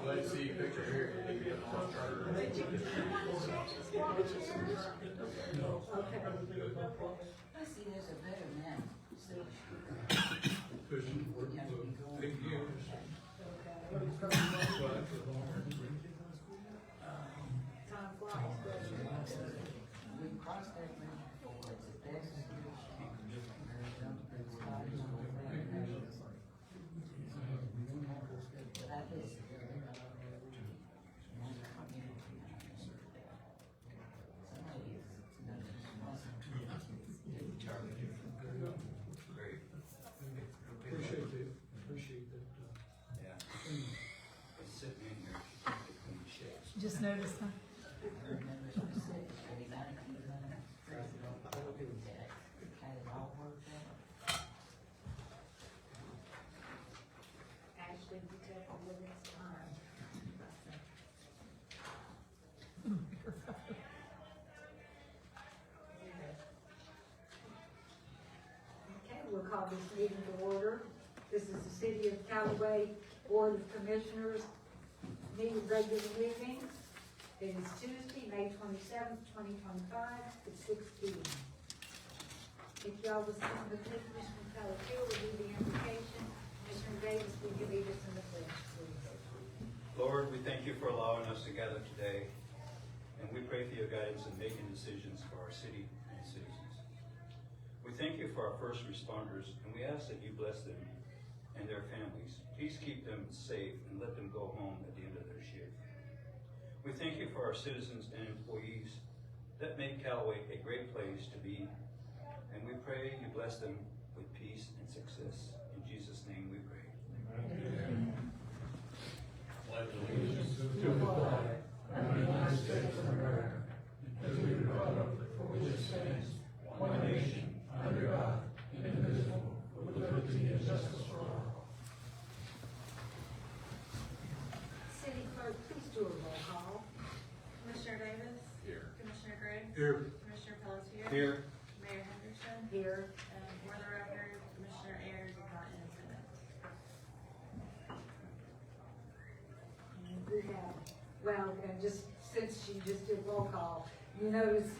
Let's see a picture here. I see there's a better man. Time flies, doesn't it? We crossed that bridge before, it's the best. Appreciate that. Yeah. Sitting in here, shakes. Just noticed, huh? Ashley, you take a little time. Okay, we'll call this meeting to order. This is the City of Callaway Board of Commissioners meeting regular meeting. It is Tuesday, May 27th, 2025, at 6 p.m. If y'all will stand with me, Commissioner Pelletier will do the invocation. Commissioner Davis, will you lead us in the pledge, please? Lord, we thank you for allowing us to gather today, and we pray for your guidance in making decisions for our city and citizens. We thank you for our first responders, and we ask that you bless them and their families. Please keep them safe and let them go home at the end of their shift. We thank you for our citizens and employees that make Callaway a great place to be, and we pray you bless them with peace and success. In Jesus' name we pray. Amen. Pledge allegiance to the flag of the United States of America, and to the republic for which it stands, one nation, under God, indivisible, with liberty and justice for all. City Clerk, please do a roll call. Commissioner Davis? Here. Commissioner Gray? Here. Commissioner Pelletier? Here. Mayor Henderson? Here. And for the record, Commissioner Ayers is not in attendance. And we have, well, and just since she just did roll call, you notice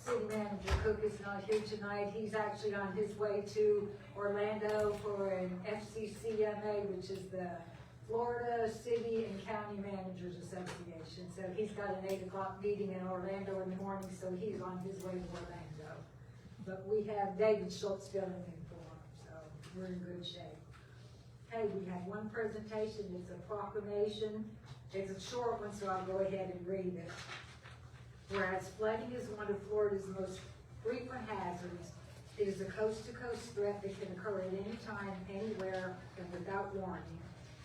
City Manager Cook is not here tonight. He's actually on his way to Orlando for an FCCMA, which is the Florida City and County Managers Association. So he's got an 8 o'clock meeting in Orlando in the morning, so he's on his way to Orlando. But we have David Schultz filling in for him, so we're in good shape. Okay, we have one presentation. It's a proclamation. It's a short one, so I'll go ahead and read it. Whereas flooding is one of Florida's most frequent hazards, it is a coast-to-coast threat that can occur at any time, anywhere, and without warning.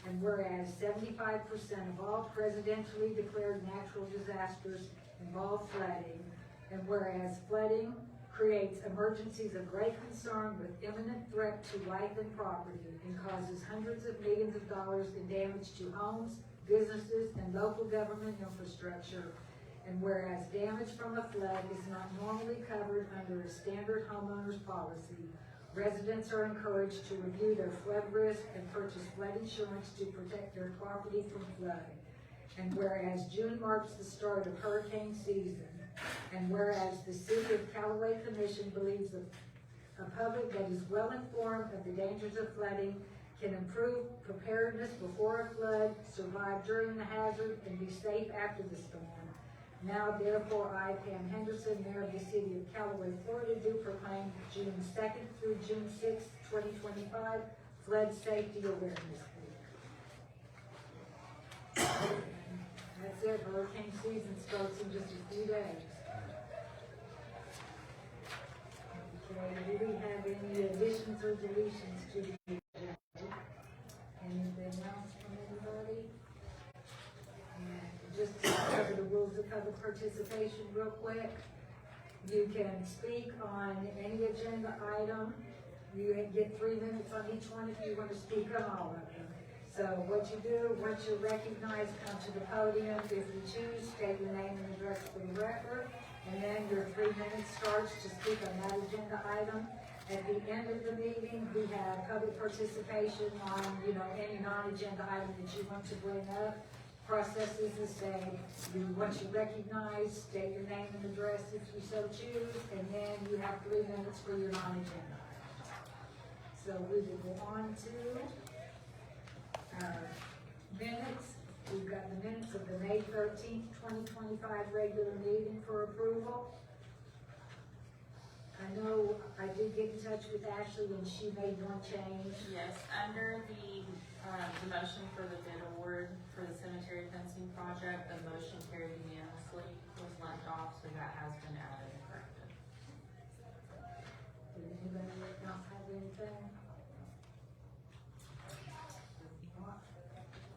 And whereas 75% of all presidentially declared natural disasters involve flooding, and whereas flooding creates emergencies of great concern with imminent threat to life and property and causes hundreds of millions of dollars in damage to homes, businesses, and local government infrastructure. And whereas damage from a flood is not normally covered under a standard homeowner's policy, residents are encouraged to review their flood risk and purchase flood insurance to protect their property from flood. And whereas June marks the start of hurricane season, and whereas the City of Callaway Commission believes a public that is well informed of the dangers of flooding can improve preparedness before a flood, survive during the hazard, and be safe after the storm. Now, therefore, I, Pam Henderson, Mayor of the City of Callaway, Florida, do proclaim June 2nd through June 6th, 2025, Flood Safety Awareness Week. That's it. Hurricane season starts in just a few days. Okay, do we have any additions or deletions to the agenda? Anything else from anybody? And just to cover the rules of public participation real quick, you can speak on any agenda item. You get 3 minutes on each one if you want to speak on all of them. So what you do, once you're recognized, come to the podium. If you choose, state your name and address for the record. And then your 3 minutes starts to speak on that agenda item. At the end of the meeting, we have public participation on, any non-agenda item that you want to bring up. Process is the same. Once you recognize, state your name and address if you so choose, and then you have 3 minutes for your non-agenda items. So we will go on to minutes. We've got the minutes of the May 13th, 2025 regular meeting for approval. I know I did get in touch with Ashley and she made one change. Yes, under the motion for the bid award for the cemetery fencing project, the motion carried unanimously, was left off, so that has been added and corrected. Did anybody else have anything?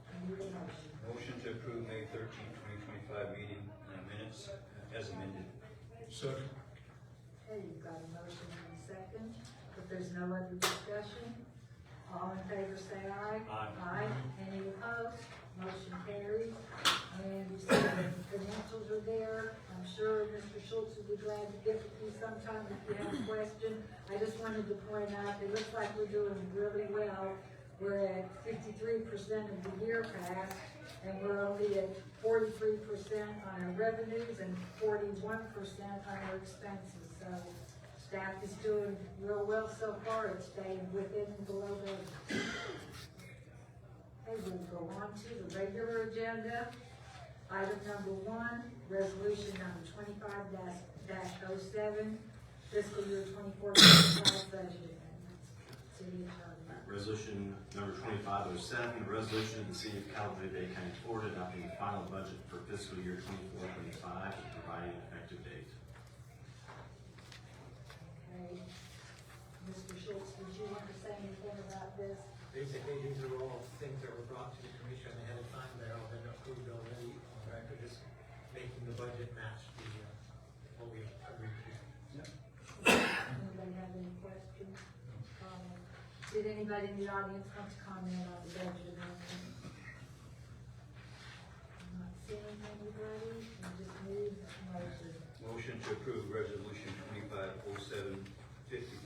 I need a motion. Motion to approve May 13, 2025 meeting minutes as amended. Second. Okay, you've got a motion and a second. If there's no other discussion, all in favor say aye. Aye. Aye. Any opposed? Motion carries. And you see the financials are there. I'm sure Mr. Schultz would be glad to get with you sometime if you have a question. I just wanted to point out, it looks like we're doing really well. We're at 53% of the year passed, and we're only at 43% on our revenues and 41% on our expenses. So staff is doing real well so far. It's staying within and below budget. Okay, we'll go on to the regular agenda. Item number 1, resolution number 25-07, fiscal year 24-25 budget amendments. City Attorney. Resolution number 2507, a resolution of the City of Calaveras Bay, County, Florida, adopting the final budget for fiscal year 24-25 and providing an effective date. Okay. Mr. Schultz, did you want to say anything about this? Basically, these are all things that were brought to the commission ahead of time, they're all been approved already on record, just making the budget match the, what we agreed to. Anybody have any questions? Comments? Did anybody in the audience want to comment on the budget amendment? I'm not seeing anybody, we just need a motion. Motion to approve resolution 2507,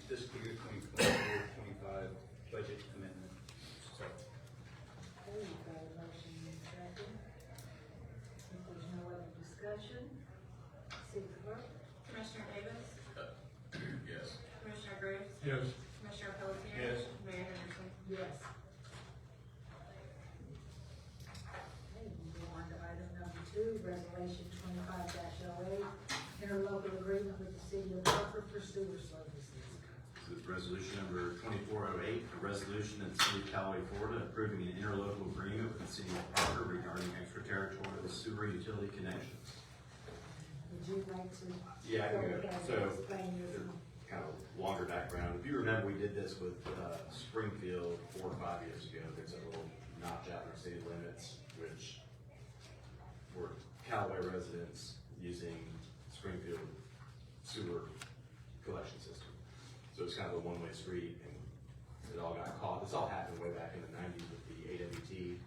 fiscal year 2024-25 budget amendment. Okay, you've got a motion in a second. If there's no other discussion, City Clerk? Commissioner Davis? Yes. Commissioner Graves? Yes. Commissioner Pelletier? Yes. Mayor Henderson? Yes. Okay, we go on to item number 2, resolution 25-08, interlocal agreement with the City of Parker for sewer services. This is resolution number 2408, a resolution of the City of Callaway, Florida, approving an interlocal agreement with the City of Parker regarding extraterritorial sewer utility connections. Would you like to? Yeah, I can go. ahead and So, explain yours? Kind of longer background. If you remember, we did this with Springfield 4 or 5 years ago. There's a little notch out in our city limits, which were Callaway residents using Springfield sewer collection system. So it's kind of a one-way street, and it all got caught. This all happened way back in the 90s with the AWT,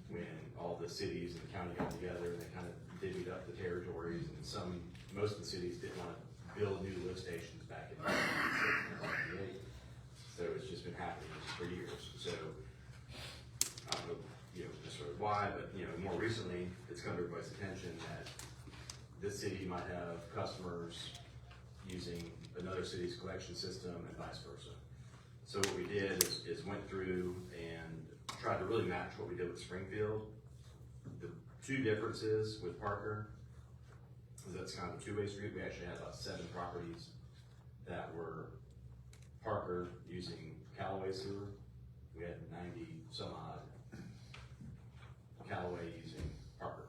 when all the cities and the county got together and they kind of divvied up the territories, and most of the cities didn't want to build new lift stations back in 1998. So it's just been happening for years. So I don't know, necessarily why, but more recently, it's come to everybody's attention that this city might have customers using another city's collection system and vice versa. So what we did is went through and tried to really match what we did with Springfield. The two differences with Parker is that's kind of a two-way street. We actually had about 7 properties that were Parker using Callaway sewer. We had 90 some odd Callaway using Parker.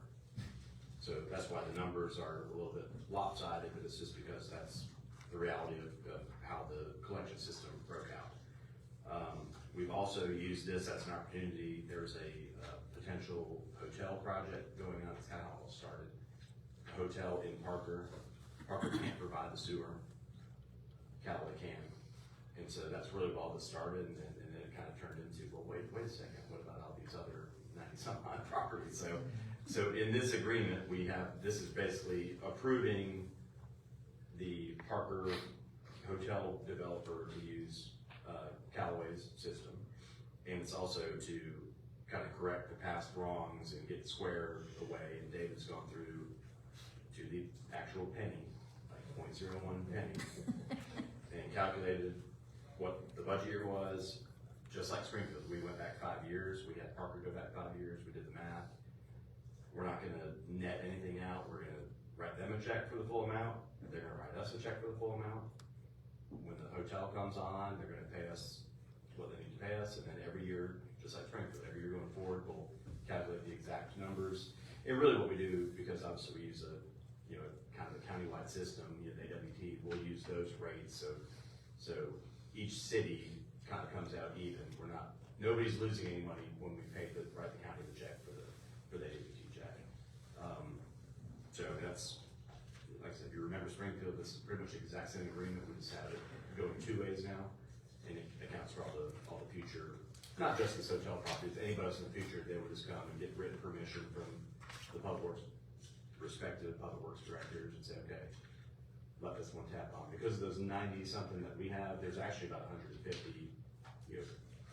So that's why the numbers are a little bit lopsided, but it's just because that's the reality of how the collection system broke out. We've also used this as an opportunity. There's a potential hotel project going on. That's kind of how it all started. A hotel in Parker. Parker can't provide the sewer. Callaway can. And so that's really where all this started, and then it kind of turned into, well, wait a second, what about all these So in this agreement, this is basically approving the Parker hotel developer to use, Callaway's system. And it's also to kind of correct the past wrongs and get squared away, and David's gone through to the actual penny, like 0.01 penny, and calculated what the budget year was, just like Springfield. We went back 5 years, we had Parker go back 5 years, we did the math. We're not gonna net anything out, we're gonna write them a check for the full amount, and they're gonna write us a check for the full amount. When the hotel comes on, they're gonna pay us what they need to pay us, and then every year, just like Springfield, every year going forward, we'll calculate the exact numbers. And really what we do, because obviously we use a, kind of a countywide system, AWT, we'll use those rates, so each city kind of comes out even. Nobody's losing any money when we write the county the check for the AWT check. So that's, like I said, if you remember Springfield, this is pretty much the exact same agreement, we just have it going 2 ways now, and it accounts for all the future, not just this hotel properties, anybody else in the future, they would just come and get written permission from the public works, respective public works directors, and say, okay, let this one tap on. Because of those 90 something that we have, there's actually about 150,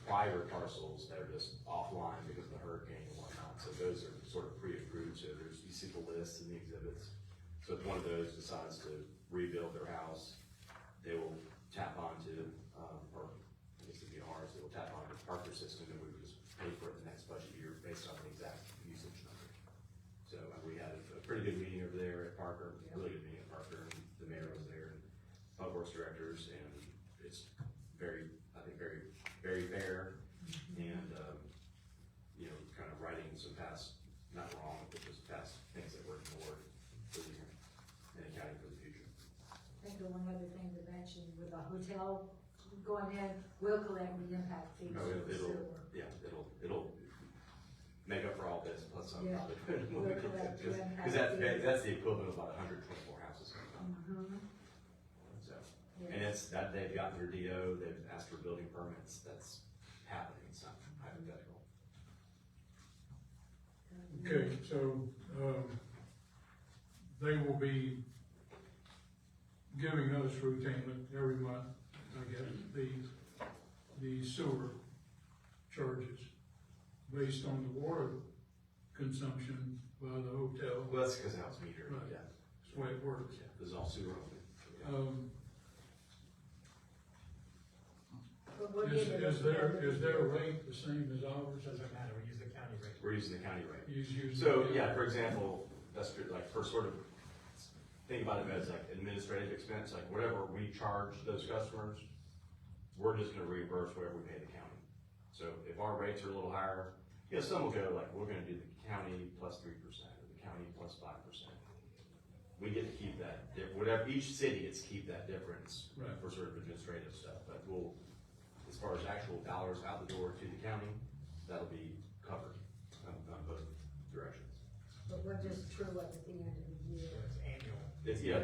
private parcels that are just offline because of the hurricane and whatnot. So those are sort of pre-approved, so you see the lists and the exhibits. So if one of those decides to rebuild their house, they will tap onto, or I guess it'd be ours, they will tap onto the Parker system, and we would just pay for it the next budget year based on the exact usage number. So we had a pretty good meeting over there at Parker, a really good meeting at Parker, and the mayor was there, and public works directors, and it's very, I think, very, very fair, and, kind of righting some past, not wrong, but just past things that were ignored for the year, and accounting for the future. I think the one other thing to mention with the hotel going in, we'll collect the impact fees. No, for the sewer. it'll make up for all this, plus some Yeah. probably. We'll collect the impact Because fees. that's the equivalent of about 124 houses going on. Mhm. So, Yeah. and it's that they've gotten their DO, they've asked for building permits, that's happening, it's not hypothetical. Okay, so, they will be giving us routinely every month, I guess, the sewer charges based on the water consumption by the hotel. Well, that's because how it's metered, Right. yeah. That's the way it works. Yeah, there's all sewer only. But we'll Is give it their rate the same as ours? Doesn't matter, we use the county rate. We're using the county rate. Use So, yeah, for example, that's good, like, for sort of, think about it as like administrative expense, like whatever we charge those customers, we're just gonna reimburse whatever we pay the county. So if our rates are a little higher, some will go like, we're gonna do the county plus 3%, or the county plus 5%. We get to keep that, whatever, each city gets to keep that difference Right. for sort of administrative stuff, but we'll, as far as actual dollars out the door to the county, that'll be covered on both directions. But we'll just true up at the end of the year. So it's annual. It's, they'll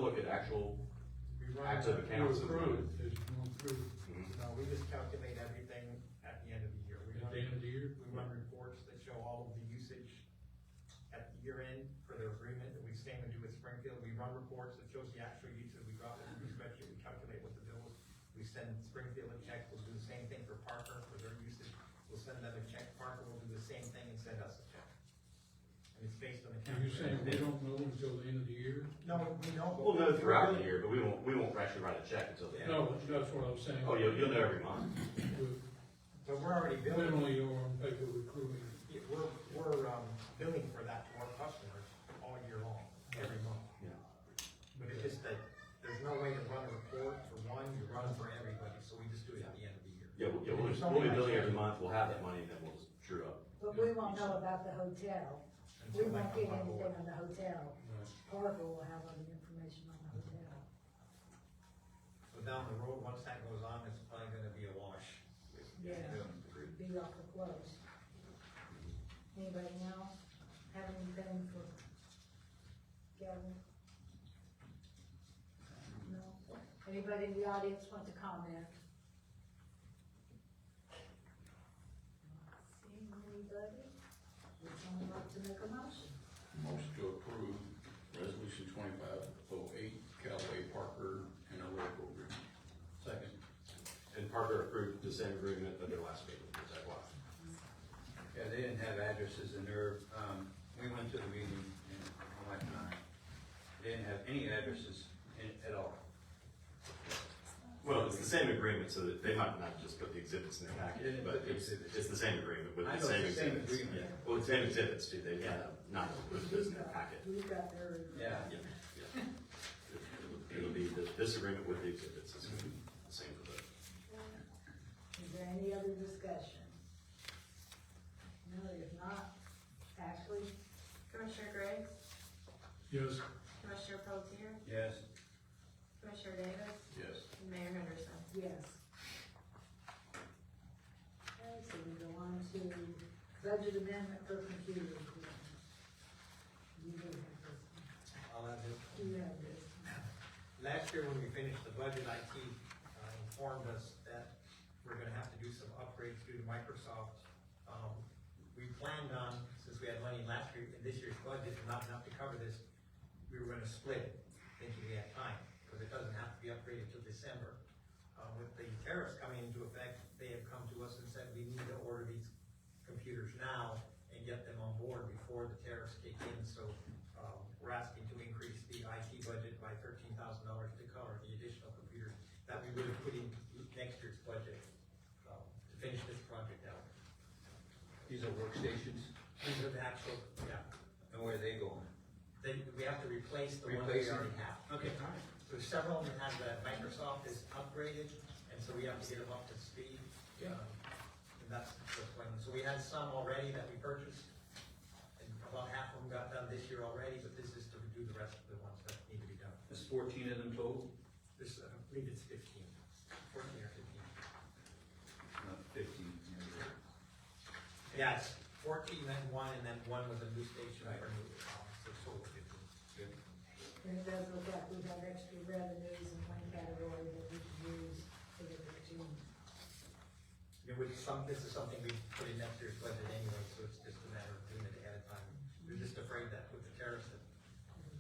look at actual We run, active You accounts. and- approve, it's going through no, we just calculate everything at the end of the year. We at the end of the year. We run reports that show all of the usage at the year end for their agreement that we same and do with Springfield. We run reports that shows the actual usage. We drop it into the spreadsheet, we calculate what the bill is. We send Springfield a check. We'll do the same thing for Parker for their usage. We'll send them a check. Parker will do the same thing and send us a check. And it's based on the Are county. you saying we don't know until the end of the year? No, we don't. We'll know throughout the year, but we won't actually write a check until the end. No, that's what I was saying. Oh, you'll know every month. But we're already billing. Literally, you're on paper recruiting. We're billing for that to our customers all year long, every month. Yeah. But it's just that there's no way to run a report for one, you run it for everybody, so we just do it at the end of the year. We'll be billing every month, we'll have that money, and then we'll just true up. But we won't know about the hotel. We Until they won't come get on anything board. on the hotel. Parker will have all the information on the hotel. So down the road, once that goes on, it's probably gonna be a wash. Yeah. Agreed. Be off the close. Anybody else have anything for Kevin? No? Anybody in the audience want to comment? Not seeing Anybody? Would someone like to make a motion? Motion to approve resolution 2508, Callaway Parker interlocal agreement. Second. And Parker approved the same agreement at their last meeting, is that why? Yeah, they didn't have addresses in their, we went to the meeting and my wife and I, they didn't have any addresses at all. Well, it's the same agreement, so that they might not just put the exhibits in their package, but it's the same agreement with I the know same it's the same exhibits. agreement. Yeah. Well, the same exhibits too, they not put this in their packet. We've got their. Yeah. Yeah. It'll be this agreement with the exhibits, is the same for both. Is there any other discussion? No, if not, Ashley? Commissioner Graves, Yes. Commissioner Pelletier, Yes. Commissioner Davis, Yes. and Mayor Henderson. Yes. Okay, so we go on to budget amendment for computer equipment. You do have this. I'll have this. You have this. Last year, when we finished the budget, IT informed us that we're gonna have to do some upgrades due to Microsoft. We planned on, since we had money last year, in this year's budget, not enough to cover this, we were gonna split it, thinking we had time, because it doesn't have to be upgraded till December. With the tariffs coming into effect, they have come to us and said, we need to order these computers now and get them on board before the tariffs kick in, so, we're asking to increase the IT budget by $13,000 to cover the additional computers that we would have put in next year's budget, to finish this project out. These are workstations, These are the actual, yeah, and where are they going? we have to replace the ones Replace we them? already have. Okay, all right. So several of them have that Microsoft is upgraded, and so we have to get them up to speed. Yeah. And that's the plan. So we had some already that we purchased, and about half of them got done this year already, but this is to do the rest of the ones that need to be done. There's 14 of them total, This, I believe it's 15, 14 or 15. not 15. Yeah, it's 14 and one was a new station for new, so total 15. Good. And it does look like we have extra revenues in one category that we can use for the 15. This is something we put in next year's budget anyway, so it's just a matter of doing it ahead of time. We're just afraid that with the tariffs, that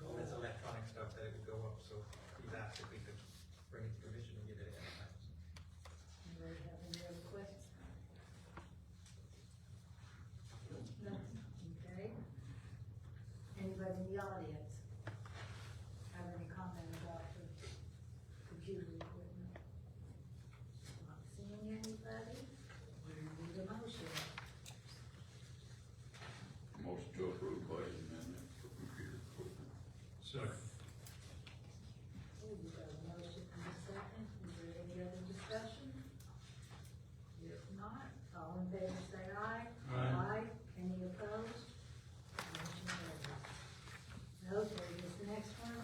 all this electronic stuff, that it would go up, so he's asked if we could bring it to commission and get it ahead of time. Anybody have any other questions? No? Okay. Anybody in the audience have any comment about the computer equipment? Not seeing anybody? We need a motion. Motion to approve budget amendment for computer equipment. Second. Okay, we got a motion and a second. Is there any other discussion? If not, all in favor say aye. Aye. Any opposed? Motion carries. Okay, this next one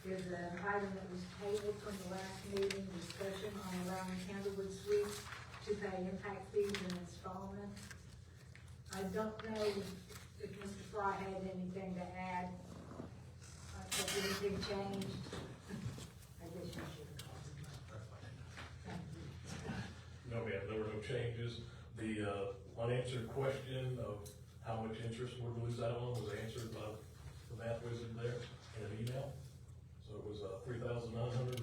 is an item that was tabled from the last meeting, discussion on allowing Candlewood Suites to pay impact fees in installments. I don't know if Mr. Fry had anything to add. Has anything changed? I guess you should have called him. That's fine. Thank you. No, ma'am, there were no changes. The unanswered question of how much interest would we lose out on was answered by the math wizard there in an email. So it was $3,984.77.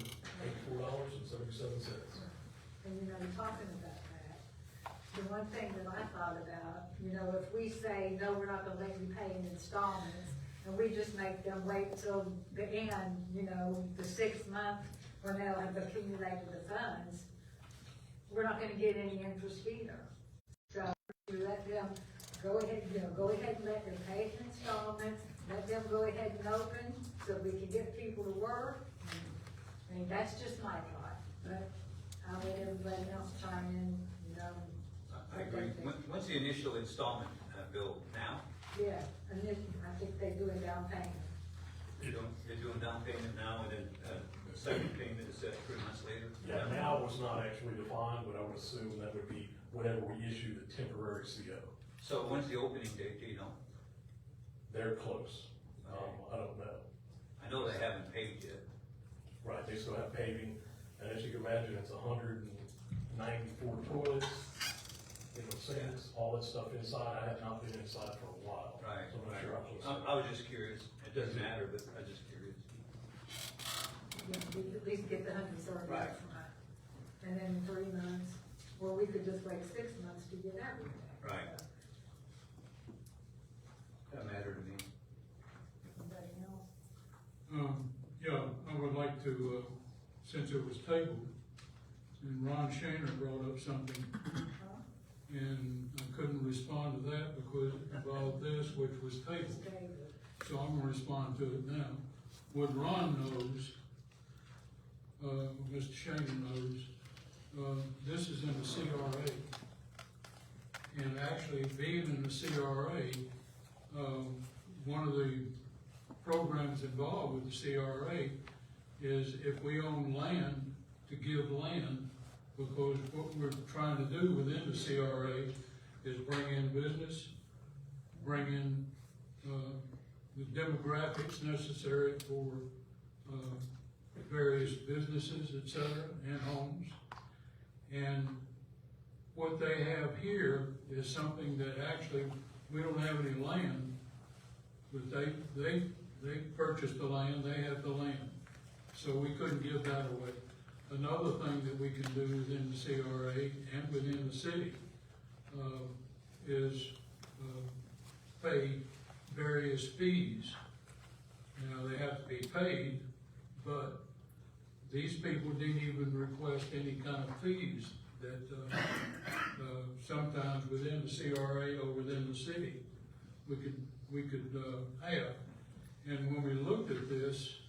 And you know, talking about that, the one thing that I thought about, you know, if we say, no, we're not gonna let you pay in installments, and we just make them wait till the end, you know, the 6th month, when they'll have accumulated the funds, we're not gonna get any interest either. So, you let them go ahead, you know, go ahead and let them pay in installments, let them go ahead and open, so we can get people to work. I mean, that's just my thought, but I'll let everybody else chime in, you know. I agree. When's the initial installment bill now? Yeah, and then I think they do a down payment. They're doing down payment now and then second payment is set 3 months later? Yeah, now was not actually defined, but I would assume that would be whenever we issue the temporary CO. So when's the opening date, do you know? They're close. I don't know. I know they haven't paid yet. Right, they still have paving, and as you can imagine, it's 194 toilets, sinks, all that stuff inside. I have not been inside for a while. Right, So I'm not right. sure how close. I was just curious. It doesn't matter, but I was just curious. Yeah, we could at least get the hundred started Right. up front. And then 3 months, or we could just wait 6 months to get everything. Right. Doesn't matter to me. Anybody else? Yeah, I would like to, since it was tabled, and Ron Shaner brought up something, and I couldn't respond to that because it involved this, which was It's tabled. David. So I'm gonna respond to it now. What Ron knows, Mr. Shaner knows, this is in the CRA. And actually, being in the CRA, one of the programs involved with the CRA is if we own land, to give land, because what we're trying to do within the CRA is bring in business, bring in, the demographics necessary for, various businesses, et cetera, and homes. And what they have here is something that actually, we don't have any land, but they purchased the land, they have the land. So we couldn't give that away. Another thing that we can do within the CRA and within the city, is, pay various fees. Now, they have to be paid, but these people didn't even request any kind of fees that, sometimes within the CRA or within the city, we could have. And when we looked at this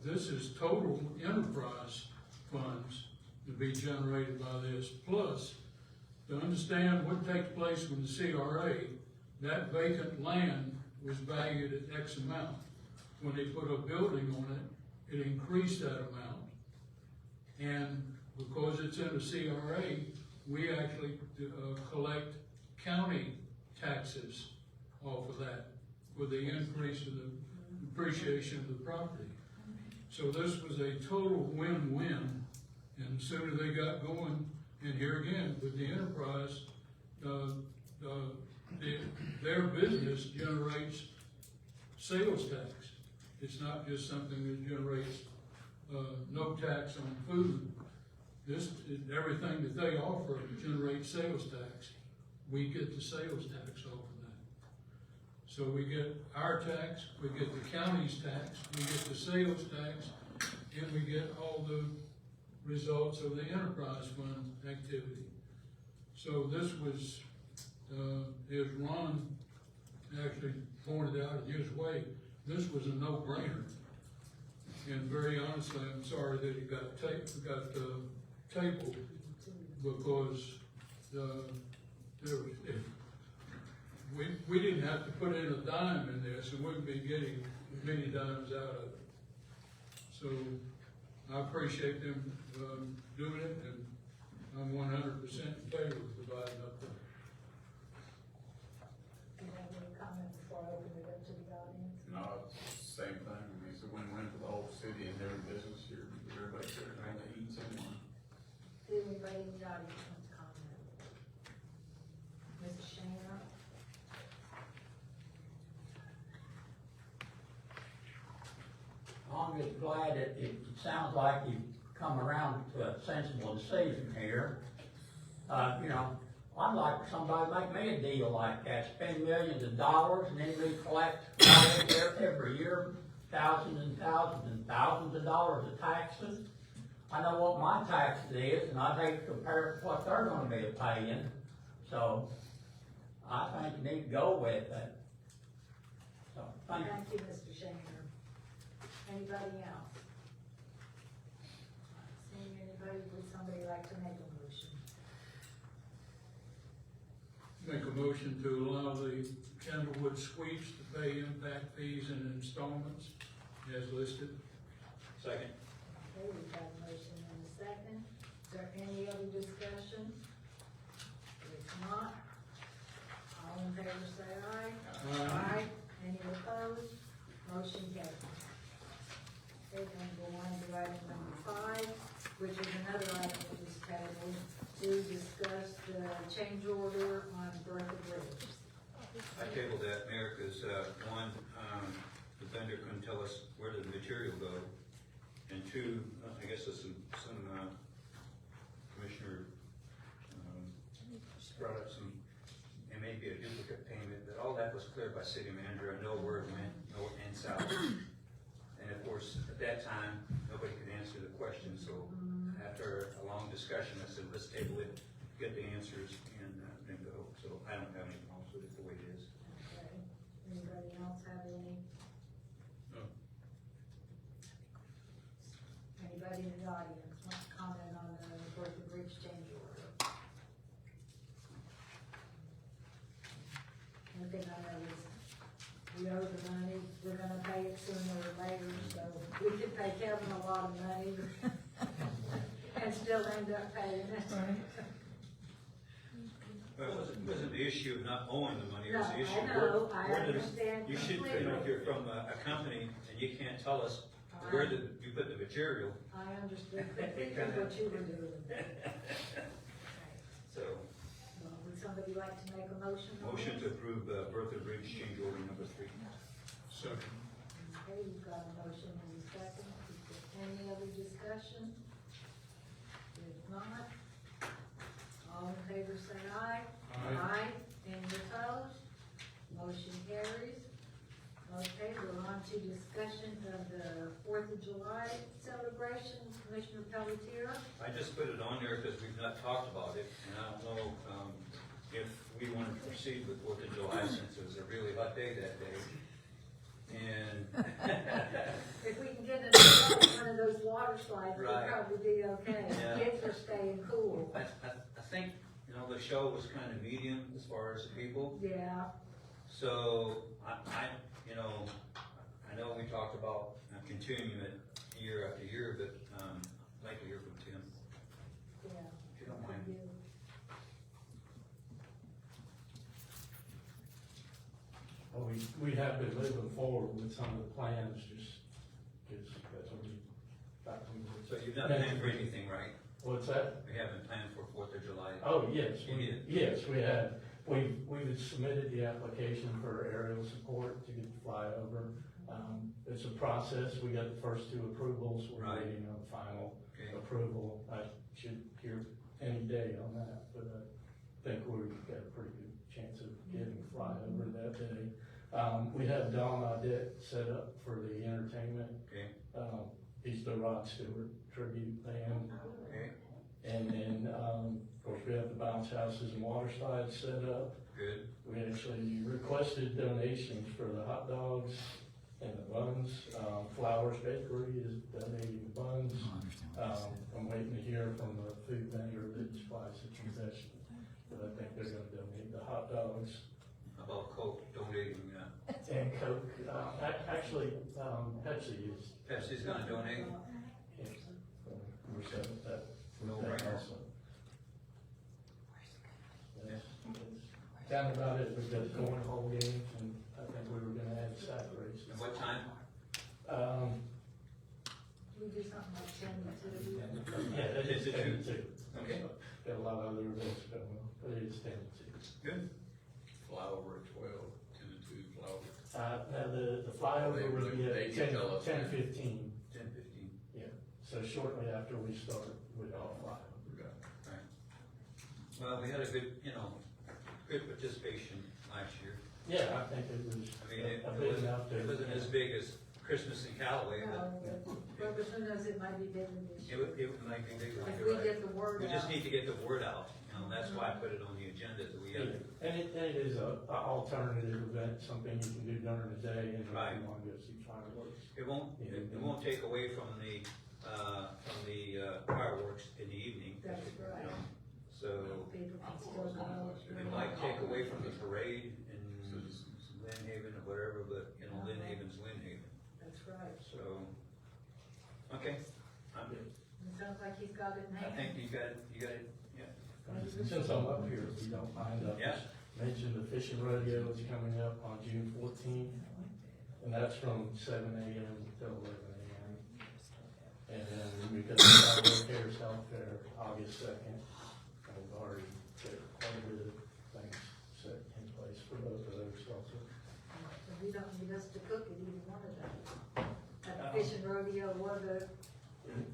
is total enterprise funds to be generated by this. Plus, to understand what takes place with the CRA, that vacant land was valued at X amount. When they put a building on it, it increased that amount. And because it's in the CRA, we actually collect county taxes off of that with the increase of the depreciation of the property. So this was a total win-win, and the sooner they got going, and here again, with the enterprise, their business generates sales tax. It's not just something that generates, no tax on food. Everything that they offer generates sales tax. We get the sales tax off of that. So we get our tax, we get the county's tax, we get the sales tax, and we get all the results of the enterprise fund activity. So this was, as Ron actually pointed out in his way, this was a no-brainer. And very honestly, I'm sorry that it got tabled, because, we didn't have to put in a dime in this, and we'd be getting many dimes out of it. So, I appreciate them, doing it, and I'm 100% in favor of dividing up the. Do you have any comment before I open it up to the audience? No, it's the same thing, I mean, it's a win-win for the whole city and every business here, everybody there, trying to eat someone. Did anybody in the audience want to comment? Mrs. Shaner? I'm just glad that it sounds like you've come around to a sensible decision here. You know, I'd like somebody to make me a deal like that, spend millions of dollars and then we collect every year thousands and thousands and thousands of dollars of taxes. I know what my taxes is, and I'd hate to compare it to what they're gonna be paying. So, I think you need to go with it. So, thank you. Thank you, Mr. Shaner. Anybody else? Seeing anybody, would somebody like to make a motion? Make a motion to allow the Candlewood Suites to pay impact fees in installments as listed. Second. Okay, we've got a motion and a second. Is there any other discussion? If not, all in favor say aye. Aye. Any opposed? Motion carries. Okay, then go on to item number 5, which is another item that was tabled to discuss the change order on Bertha Bridge. I tabled that, Mayor, because, one, the vendor couldn't tell us where the material go. And two, I guess there's some Commissioner, brought up some, it may be a duplicate payment, but all that was cleared by city manager. I know where it went, north and south. And of course, at that time, nobody could answer the question, so after a long discussion, I said, let's table it, get the answers, and then go. So I don't have any problems with it the way it is. Okay. Anybody else have any? No. Anybody in the audience want to comment on the Bertha Bridge change order? One thing I know is we owe the money, we're gonna pay it sooner or later, so we could pay Kevin a lot of money and still end up paying it. But it wasn't the issue of not owing the money, it was the No, issue. I know, I where does- understand You should, completely. if you're from a company and you can't tell us where did you put the material, I understood completely what you were doing. so, Well, would somebody like to make a motion? on motion this? to approve, Bertha Bridge change order number 3. Second. Okay, you've got a motion and a second. Is there any other discussion? If not, all in favor say aye. Aye. Any opposed? Motion carries. Okay, we're on to discussion of the 4th of July celebration. Commissioner Pelletier? I just put it on there because we've not talked about it, and I don't know, if we want to proceed with 4th of July since it was a really hot day that day. And, If we can get in one of those water slides, we'll Right. probably be okay. Yeah. Kids are staying cool. I think, the show was kind of medium as far as the people. Yeah, So, I know we talked about continuing it year after year, but, I'd like to hear from Tim, yeah. if you don't mind. Well, we have been moving forward with some of the plans, just, because that's what we. So you've not planned for anything, right? What's that? We haven't planned for 4th of July. Oh, yes, You did? yes, we have. We've submitted the application for aerial support to get the flyover. It's a process. We got the first 2 approvals. We're Right. waiting on the final Okay. approval. I should hear any day on that, but I think we've got a pretty good chance of getting the flyover that day. We have Don Audette set up for the entertainment. Okay, He's the Rod Stewart tribute band. okay, And then, of course, we have the bounce houses and water slides set up. good. We actually requested donations for the hot dogs and the buns. Flowers Bakery is donating the buns. I'm waiting to hear from the food vendor that supplies the concession, but I think they're gonna donate the hot dogs How about Coke donating, and Coke. Actually, Pepsi is. Pepsi's gonna donate? Yes, we're set with that. No with that brainer. also. Yes. That's about it. We've got cornhole games, and I think we were gonna add sack races. And what time? We do something like 10 to 2. Yeah, it is Is it 10 to 2. Okay. Got a lot of other events going on, but it is 10 to 2. Good. Flyover at 12, 10 to 2 flyover. Now the flyover will be They at can tell us 10:15. 10:15. Yeah, so shortly after we start with our flyover. Okay. Right. Well, we had a good, good participation last year. Yeah, I think it was I mean, a big enough to. it wasn't as big as Christmas in Callaway, but But who knows, it might be bigger this year. it might be bigger. If you're we right. get the word We just out. need to get the word out, that's why I put it on the agenda, that we Yeah, have. and it is a alternative event, something you can do during the day, and if Right. you want to go see fireworks. It won't take away from the fireworks in the evening. That's right. So, People can still go. it might take away from the parade in Lynn Haven or whatever, but, Lynn Haven's Lynn Haven, That's right. so, okay. It sounds like he's got it in I hand. think you got it, yeah. Since I'm up here, if you don't mind, I'll Yeah. just mention the fishing rodeo is coming up on June 14th, and that's from 7 a.m. till 11 a.m. And then we've got the Firework Cares Health Fair, August 2nd, and we've already hopefully the things set in place for both of those also. And you don't need us to cook at either one of them. At the fishing rodeo or the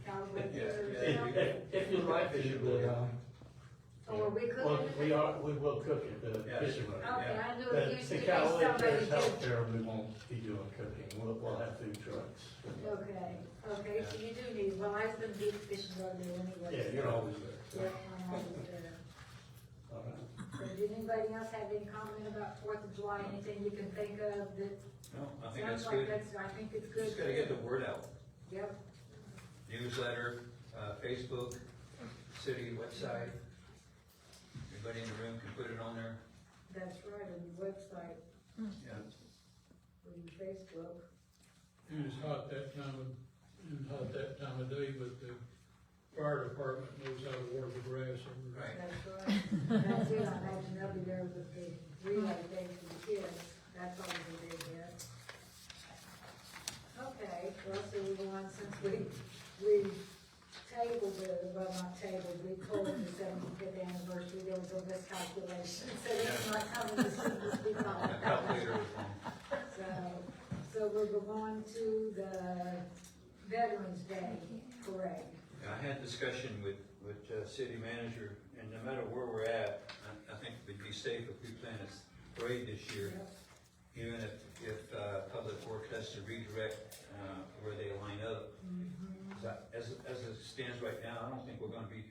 Callaway Fair or something. If you'd like to, Or we cook well, it? we will cook it, the Yeah. fishing rodeo. Okay, I knew it used to The be Callaway somebody Fair's health did. fair, we won't be doing cooking, we'll have food trucks. Okay, so you do need, well, I was gonna do the fishing rodeo anyway. Yeah, you're always there. Yep, I'm always there. All right. So did anybody else have any comment about Fourth of July, anything you can think of that No, I think sounds that's like good. that's, I think it's good. Just gotta get the word out. Yep, Newsletter, Facebook, city website. Everybody in the room can put it on there. that's right, on your website, Yeah. or your Facebook. And it's hot that time of day, but the fire department knows how to work the grass over there. Right. That's right. That's it, I imagine they'll be there with the relay thing for the kids, that's always a big hit. Okay, well, so we go on, since we tabled the, well, not tabled, we pulled the 75th anniversary, there was a miscalculation, so it's not coming as soon as we thought. The calculator was wrong. So we'll go on to the Veterans Day Parade. Yeah, I had discussion with city manager, and no matter where we're at, I think we'd be safe if we plan a parade this year. Even if Public Works has to redirect, where they line up. As it stands right now, I don't think we're gonna be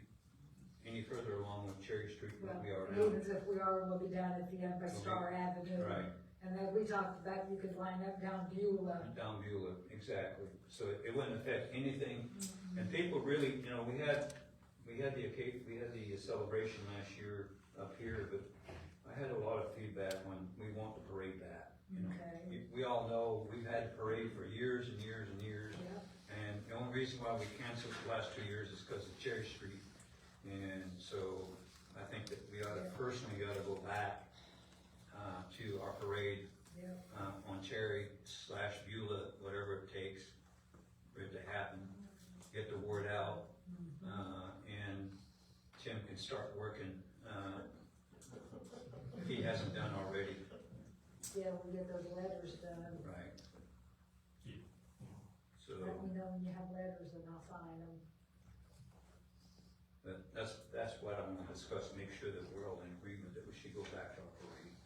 any further along with Cherry Street than Well, we are now. even if we are, we'll be down at the end by Star Avenue. Right. And then we talked about you could line up down Beulah. Down Beulah, exactly. So it wouldn't affect anything. And people really, you know, we had the celebration last year up here, but I had a lot of feedback when we want the parade back. You know, Okay. we all know we've had the parade for years and years and years. Yep. And the only reason why we canceled the last 2 years is because of Cherry Street. And so I think that we ought to, personally, ought to go back, to our parade, Yep. on Cherry / Beulah, whatever it takes for it to happen, get the word out, and Tim can start working, if he hasn't done already. Yeah, we'll get those letters done. Right. So, Let me know when you have letters and I'll sign them. that's what I'm gonna discuss, make sure that we're all in agreement that we should go back to our parade.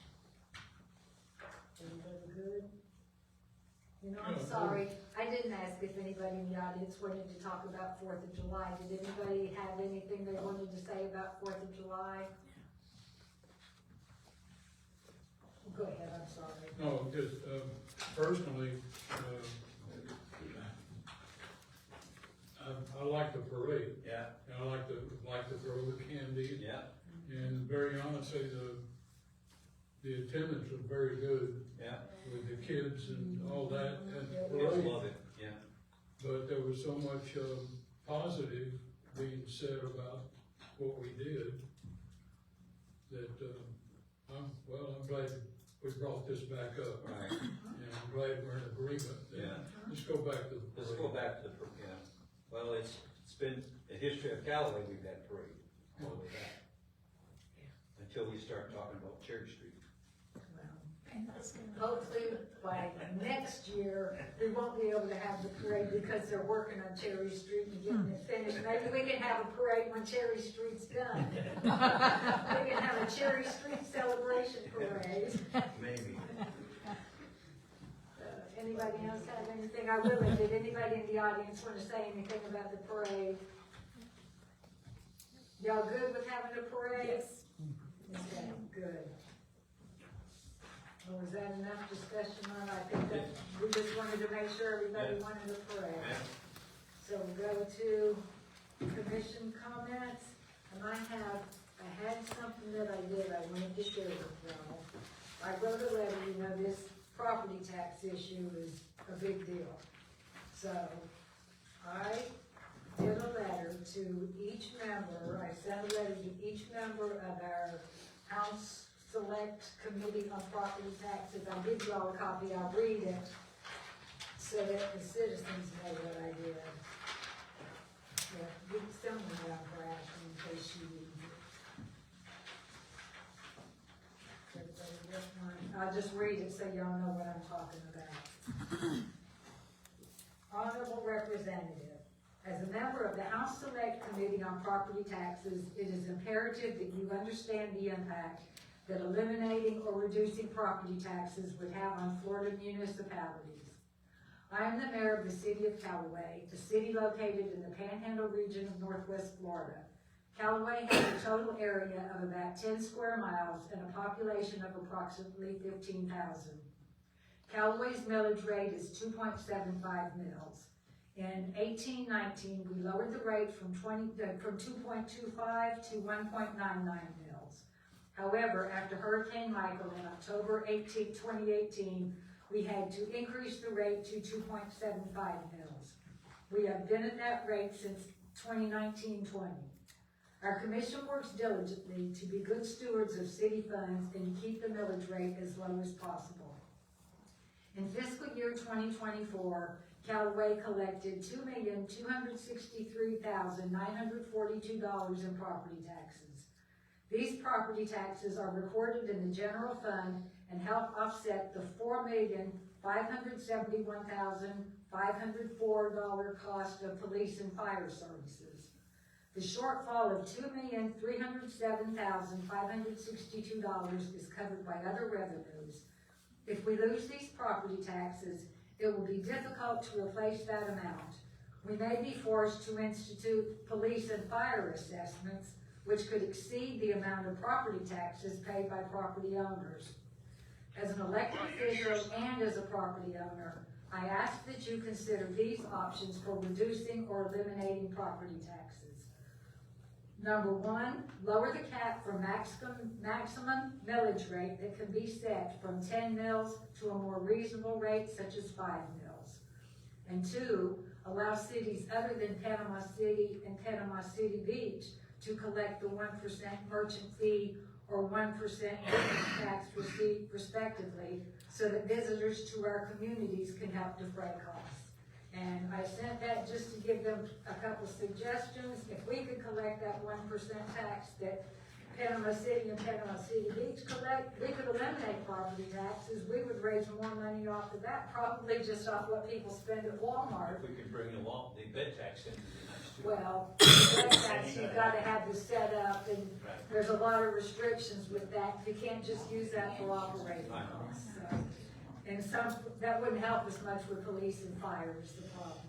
Everybody good? You know, I'm sorry, I didn't ask if anybody in the audience wanted to talk about Fourth of July. Did anybody have anything they wanted to say about Fourth of July? Go ahead, I'm sorry. No, just, personally, I like the parade, Yeah, and I like to throw the candy, yeah, and very honestly, the attendance was very good yeah. with the kids and all that, and Kids parade. love it, yeah. But there was so much, positive being said about what we did, that, I'm glad we brought this back up. Right. And I'm glad we're in agreement. Yeah. Let's go back to the Let's parade. go back to the, yeah, well, it's been the history of Callaway, we've had parade, all of that. Until we start talking about Cherry Street. Hopefully by next year, we won't be able to have the parade because they're working on Cherry Street and getting it finished. Maybe we can have a parade when Cherry Street's done. We can have a Cherry Street celebration parade. Maybe. Anybody else have anything? I really, did anybody in the audience want to say anything about the parade? Y'all good with having a parade? Yes. Okay, good. Well, was that enough discussion on, I think that, we just wanted to make sure everybody Yeah. wanted a parade. Yeah. So we'll go to commission comments, and I had something that I did, I wanted to share with y'all. I wrote a letter, you know, this property tax issue is a big deal. So, I did a letter to each member, I sent a letter to each member of our House Select Committee on Property Taxes. I'll give you all a copy, I'll read it, so that the citizens know what I did. Yeah, you can send me down for Ashley in case you need it. I'll just read it so y'all know what I'm talking about. Honorable Representative, as a member of the House Select Committee on Property Taxes, it is imperative that you understand the impact that eliminating or reducing property taxes would have on Florida municipalities. I am the mayor of the city of Callaway, a city located in the Panhandle region of Northwest Florida. Callaway has a total area of about 10 square miles and a population of approximately 15,000. Callaway's millage rate is 2.75 mils. In 1819, we lowered the rate from 2.25 to 1.99 mils. However, after Hurricane Michael in October 2018, we had to increase the rate to 2.75 mils. We have been at that rate since 2019-20. Our commission works diligently to be good stewards of city funds and to keep the millage rate as low as possible. In fiscal year 2024, Callaway collected $2,263,942 in property taxes. These property taxes are recorded in the general fund and help offset the $4,571,504 cost of police and fire services. The shortfall of $2,307,562 is covered by other revenues. If we lose these property taxes, it will be difficult to replace that amount. We may be forced to institute police and fire assessments, which could exceed the amount of property taxes paid by property owners. As an elected official and as a property owner, I ask that you consider these options for reducing or eliminating property taxes. Number one, lower the cap for maximum millage rate that can be set from 10 mils to a more reasonable rate such as 5 mils. And two, allow cities other than Panama City and Panama City Beach to collect the 1% merchant fee or 1% business tax receipt respectively, so that visitors to our communities can help defray costs. And I sent that just to give them a couple suggestions. If we could collect that 1% tax that Panama City and Panama City Beach collect, we could eliminate property taxes. We would raise more money off of that, probably just off what people spend at Walmart. If we could bring the bed tax in, it'd be nice too. Well, the bed tax, you've gotta have the setup, and there's a lot of restrictions with that. You can't just use that for operating costs. So. And that wouldn't help us much with police and fire is the problem.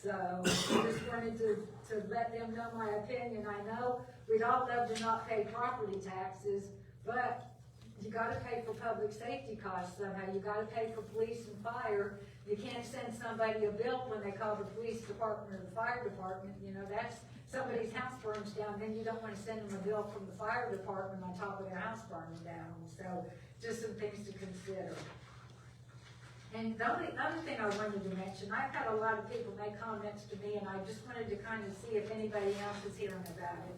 So, I just wanted to let them know my opinion. I know we'd all love to not pay property taxes, but you gotta pay for public safety costs somehow. You gotta pay for police and fire. You can't send somebody a bill when they call the police department or the fire department. You know, that's somebody's house burns down, then you don't wanna send them a bill from the fire department on top of their house burning down. So, just some things to consider. And the other thing I wanted to mention, I've had a lot of people make comments to me, and I just wanted to kind of see if anybody else is hearing about it.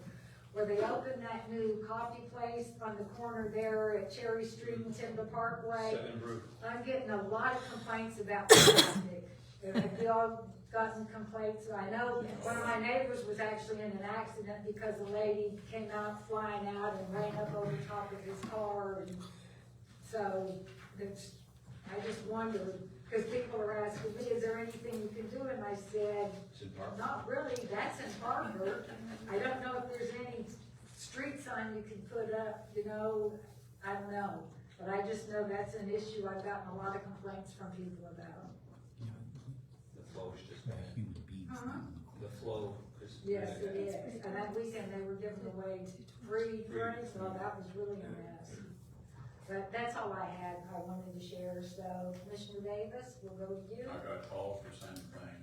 Where they opened that new coffee place on the corner there at Cherry Street and Timber Parkway. Seven Brew. I'm getting a lot of complaints about the traffic. Have you all gotten complaints? I know one of my neighbors was actually in an accident because a lady came out flying out and ran up over top of his car. And so I just wondered, because people are asking me, is there anything you can do? And I said, not really, that's in Parker. I don't know if there's any street sign you can put up, you know, I don't know. But I just know that's an issue I've gotten a lot of complaints from people about. The flow is just bad. The flow is. Yes, it is. And that weekend they were giving away free drinks, so that was really a mess. But that's all I had, I wanted to share, so Commissioner Davis, we'll go to you. I got calls for same thing.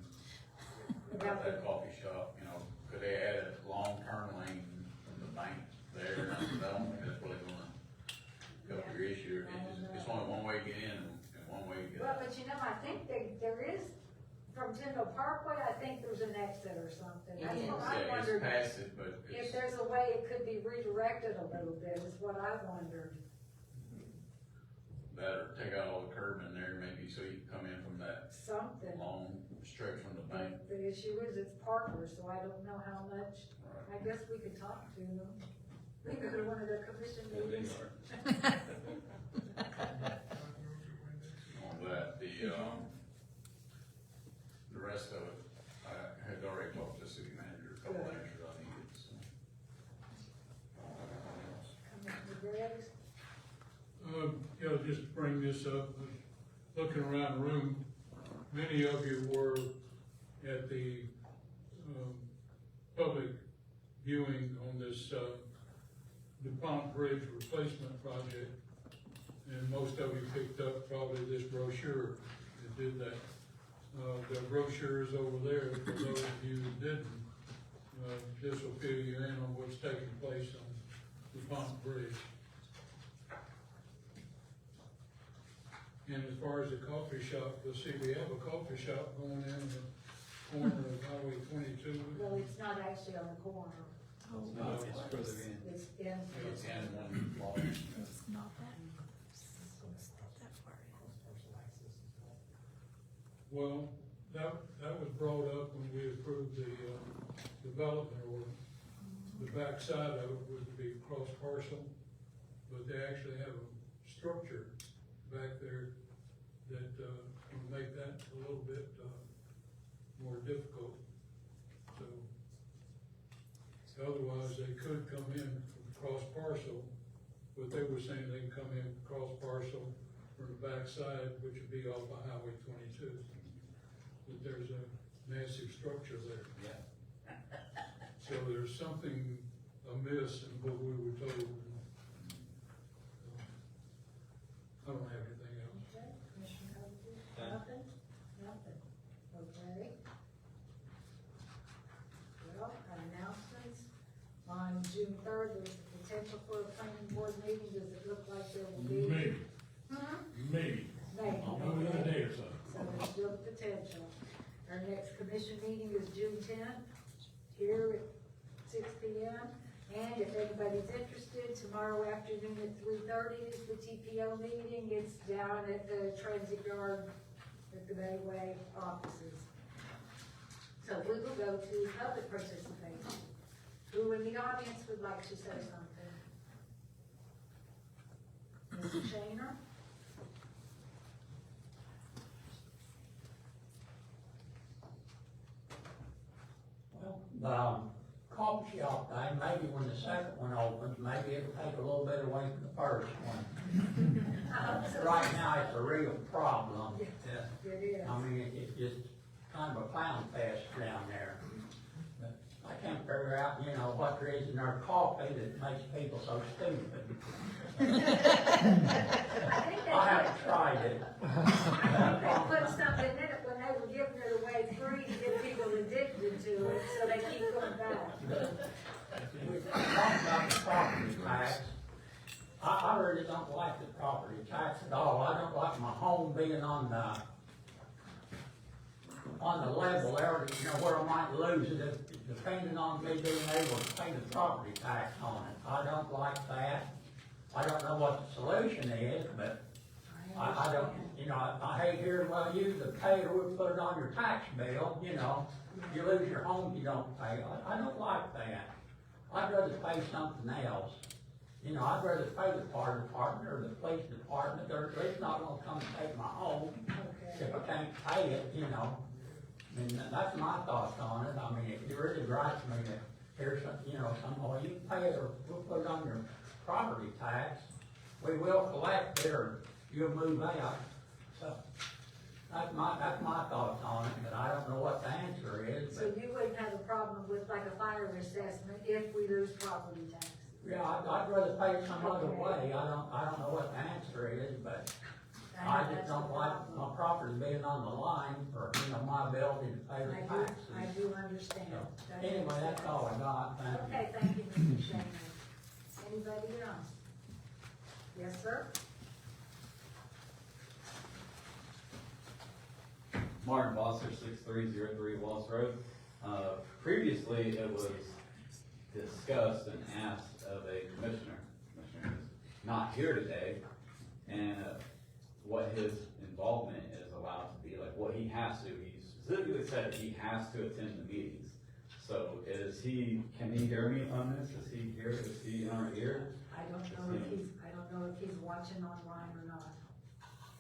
About About that coffee shop, you know, could they add a long-term lane from the bank there? I don't think that's really gonna help your issue. It's only one way to get in and one way to get Well, out. but you know, I think there is, from Tyndall Parkway, I think there's an exit or something. That's what I Yeah, it's wondered. past it, but If it's, there's a way it could be redirected a little bit, is what I wondered. that or take out all the curb in there, maybe so you can come in from that Something. long stretch from the bank. But the issue is it's Parker, so I don't know how much, I guess we could talk to them. We could go to one of their commission Yeah, they meetings. are. Davis? Yeah, just to bring this up, looking around the room, many of you were at the, public viewing on this, DuPont Bridge replacement project. And most of you picked up probably this brochure that did that. The brochure is over there for those of you that didn't. This will fill you in on what's taking place on DuPont Bridge. And as far as the coffee shop, you'll see we have a coffee shop going in the corner of Highway 22. No, it's not actually on the corner. No, it's further in. It's in. It's in one lot. Well, that was brought up when we approved the, development order. The backside of it would be cross parcel, but they actually have a structure back there that, will make that a little bit, more difficult. So, otherwise they could come in from cross parcel, but they were saying they can come in cross parcel from the backside, which would be off of Highway 22. But there's a massive structure there. Yeah. So there's something amiss in what we were told. I don't have anything else. Okay, Commissioner Covey? Done. Nothing? Nothing. Okay. Well, announcements. On June 3rd, there's the potential for a planning board meeting. Does it look like there will be? Maybe, Hmm? maybe. I'll move it in a day or so. So there's still potential. Our next commission meeting is June 10th, here at 6 p.m. And if anybody's interested, tomorrow afternoon at 3:30 is the TPO meeting. It's down at the transit yard at the Bayway offices. So we will go to public participation. Who in the audience would like to say something? Mr. Shaner? Well, the coffee shop thing, maybe when the second one opens, maybe it'll take a little bit away from the first one. Right now, it's a real problem. Yeah. It is. I mean, it's just kind of a clown fest down there. But I can't figure out, you know, what there is in their coffee that makes people so stupid. I think I haven't tried it. they put something in it when they were giving it away free to get people addicted to it, so they keep going back. Talking about the property tax, I really don't like the property tax at all. I don't like my home being on the level there, you know, where I might lose it, depending on me being able to pay the property tax on it. I don't like that. I don't know what the solution is, but I don't, you know, I hate hearing, well, you the payer would put it on your tax bill, you know, you lose your home, you don't pay. I don't like that. I'd rather pay something else. You know, I'd rather pay the fire department or the police department, they're at least not gonna come and take my home if I can't pay it, you know. And that's my thoughts on it. I mean, it really gripes me to hear some, you know, well, you can pay it or we'll put it on your property tax. We will collect it or you'll move out. So, that's my thoughts on it, but I don't know what the answer is, So but, you wouldn't have a problem with like a fire assessment if we lose property tax? yeah, I'd rather pay it some other way. I don't know what the answer is, but I just don't like my property being on the line for, you know, my ability to pay the taxes. I do understand. So, That anyway, makes that's sense. all I got, thank you. Okay, thank you, Mr. Shaner. Anybody else? Yes, sir? Martin Bosser, 6303 Walls Road. Previously, it was discussed and asked of a commissioner. Commissioner is not here today, and what his involvement is allowed to be, like what he has to. He specifically said he has to attend the meetings. So can he hear me on this? Is he here? Is he in our ear? I don't know if he's watching online or not.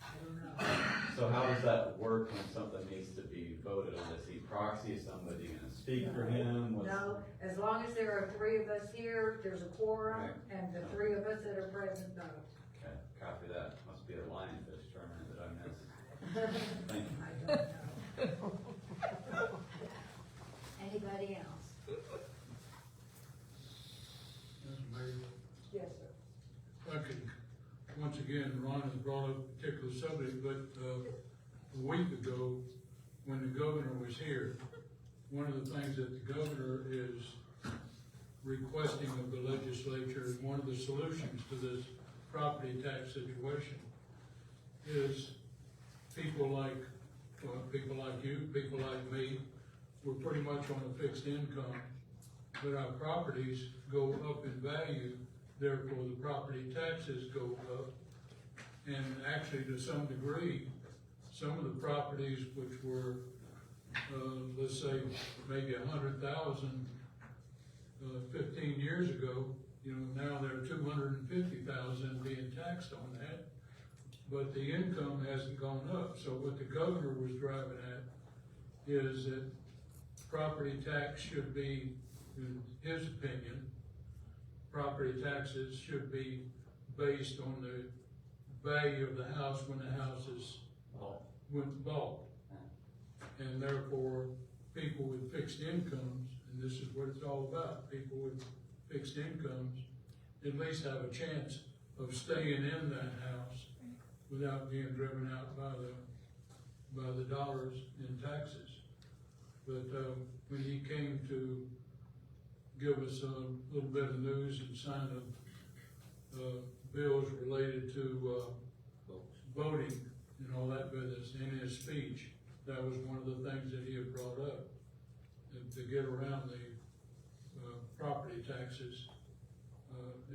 I don't know. So how does that work when something needs to be voted on? Is he proxy? Is somebody gonna speak for him? No, as long as there are three of us here, there's a quorum, Right. and the three of us that are present Thank you. I don't know. Anybody else? Mr. Mayor, Yes, sir. I could, once again, Ron has brought up a particular subject, but, a week ago, when the governor was here, one of the things that the governor is requesting of the legislature, is one of the solutions to this property tax situation, is people like you, people like me, we're pretty much on a fixed income, but our properties go up in value, therefore the property taxes go up. And actually, to some degree, some of the properties which were, let's say, maybe 100,000, 15 years ago, you know, now they're 250,000 being taxed on that, but the income hasn't gone up. So what the governor was driving at is that property tax should be, in his opinion, property taxes should be based on the value of the house when the house is bought. And therefore, people with fixed incomes, and this is what it's all about, people with fixed incomes at least have a chance of staying in that house without being driven out by the dollars in taxes. But, when he came to give us a little bit of news and sign bills related to, voting and all that business in his speech, that was one of the things that he had brought up, to get around the, property taxes,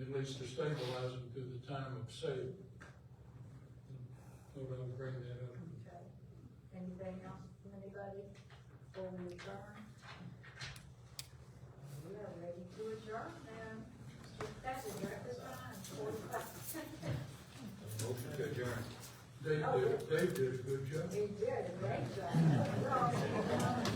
at least to stabilize them through the time of sale. Thought I would bring that up. Okay. Anything else from anybody before we adjourn? We are ready to adjourn now. That's a record time, 45. Motion to adjourn. Dave did a good job. He did a great job.